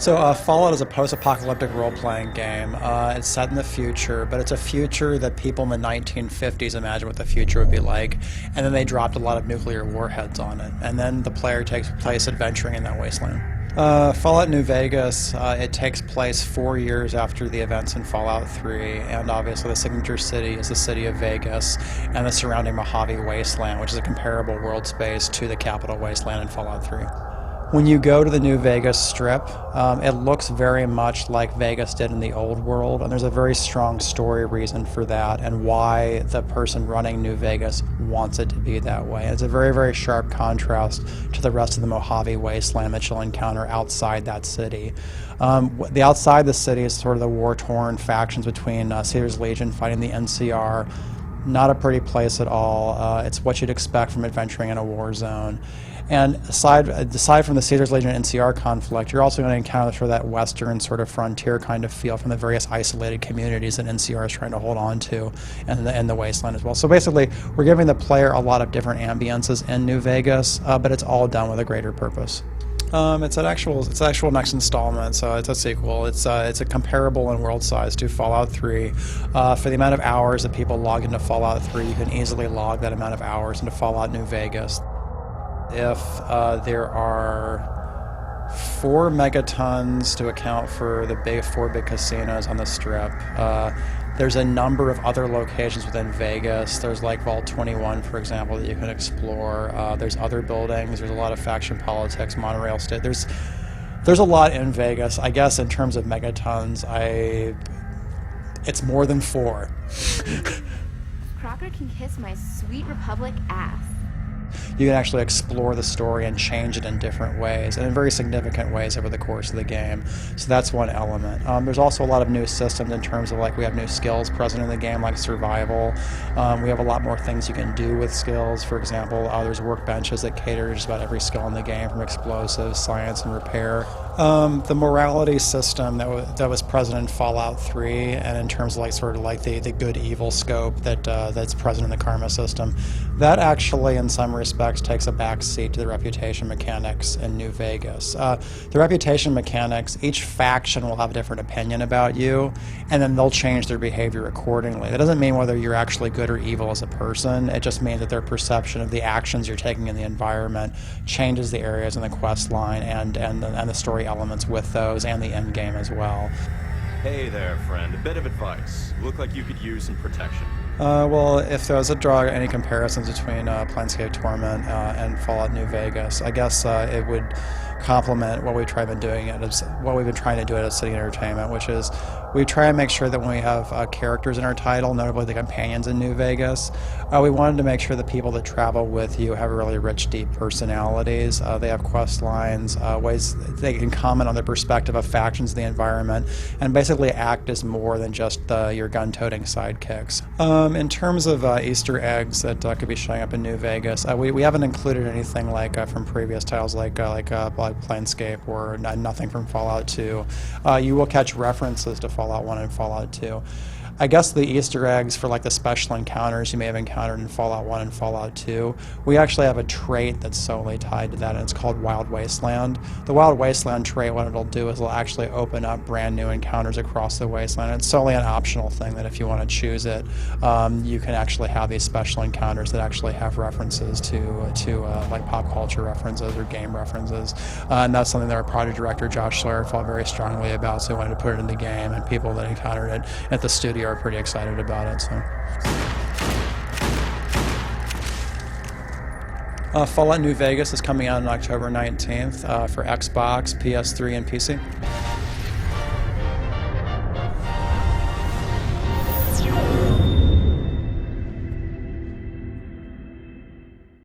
So Fallout is a post-apocalyptic role-playing game. It's set in the future, but it's a future that people in the 1950s imagined what the future would be like, and then they dropped a lot of nuclear warheads on it, and then the player takes place adventuring in that wasteland. Fallout New Vegas, it takes place 4 years after the events in Fallout 3, and obviously the signature city is the city of Vegas and the surrounding Mojave Wasteland, which is a comparable world space to the Capital Wasteland in Fallout 3. When you go to the New Vegas Strip, it looks very much like Vegas did in the old world, and there's a very strong story reason for that and why the person running New Vegas wants it to be that way. It's a very, very sharp contrast to the rest of the Mojave Wasteland that you'll encounter outside that city. The outside the city is sort of the war-torn factions between Caesar's Legion fighting the NCR. Not a pretty place at all. It's what you'd expect from adventuring in a war zone. And aside from the Caesar's Legion and NCR conflict, you're also going to encounter sort of that western sort of frontier kind of feel from the various isolated communities that NCR is trying to hold on to in the wasteland as well. So basically, we're giving the player a lot of different ambiences in New Vegas, but it's all done with a greater purpose. It's an actual next installment, so it's a sequel. It's a comparable in world size to Fallout 3. For the amount of hours that people log into Fallout 3, you can easily log that amount of hours into Fallout New Vegas. If there are 4 megatons to account for the 4 big casinos on the Strip, there's a number of other locations within Vegas. There's like Vault 21, for example, that you can explore. There's other buildings. There's a lot of faction politics, monorail state. There's a lot in Vegas. I guess in terms of megatons, it's more than 4. Crocker can kiss my sweet Republic ass. You can actually explore the story and change it in different ways, and in very significant ways over the course of the game. So that's one element. There's also a lot of new systems in terms of, like, we have new skills present in the game, like survival. We have a lot more things you can do with skills. For example, there's workbenches that cater to just about every skill in the game, from explosives, science, and repair. The morality system that was present in Fallout 3, and in terms of the good-evil scope that's present in the karma system, that actually, in some respects, takes a back seat to the reputation mechanics in New Vegas. The reputation mechanics, each faction will have a different opinion about you, and then they'll change their behavior accordingly. That doesn't mean whether you're actually good or evil as a person. It just means that their perception of the actions you're taking in the environment changes the areas in the quest line and the story elements with those, and the end game as well. Hey there, friend. A bit of advice. Look like you could use some protection. Well, if there was to draw any comparisons between Planescape Torment and Fallout New Vegas, I guess it would complement what we've been trying to do at City Entertainment, which is we try and make sure that when we have characters in our title, notably the companions in New Vegas, we wanted to make sure that people that travel with you have really rich, deep personalities. They have quest lines, ways they can comment on the perspective of factions in the environment, and basically act as more than just your gun-toting sidekicks. In terms of Easter eggs that could be showing up in New Vegas, we haven't included anything like from previous titles like Planescape or nothing from Fallout 2. You will catch references to Fallout 1 and Fallout 2. I guess the Easter eggs for like the special encounters you may have encountered in Fallout 1 and Fallout 2, we actually have a trait that's solely tied to that, and it's called Wild Wasteland. The Wild Wasteland trait, what it'll do is it'll actually open up brand new encounters across the wasteland. It's solely an optional thing that if you want to choose it, you can actually have these special encounters that actually have references to like pop culture references or game references. And that's something that our project director, Josh Sawyer, felt very strongly about, so he wanted to put it in the game, and people that encountered it at the studio are pretty excited about it. So, Fallout New Vegas is coming out on October 19th for Xbox, PS3, and PC.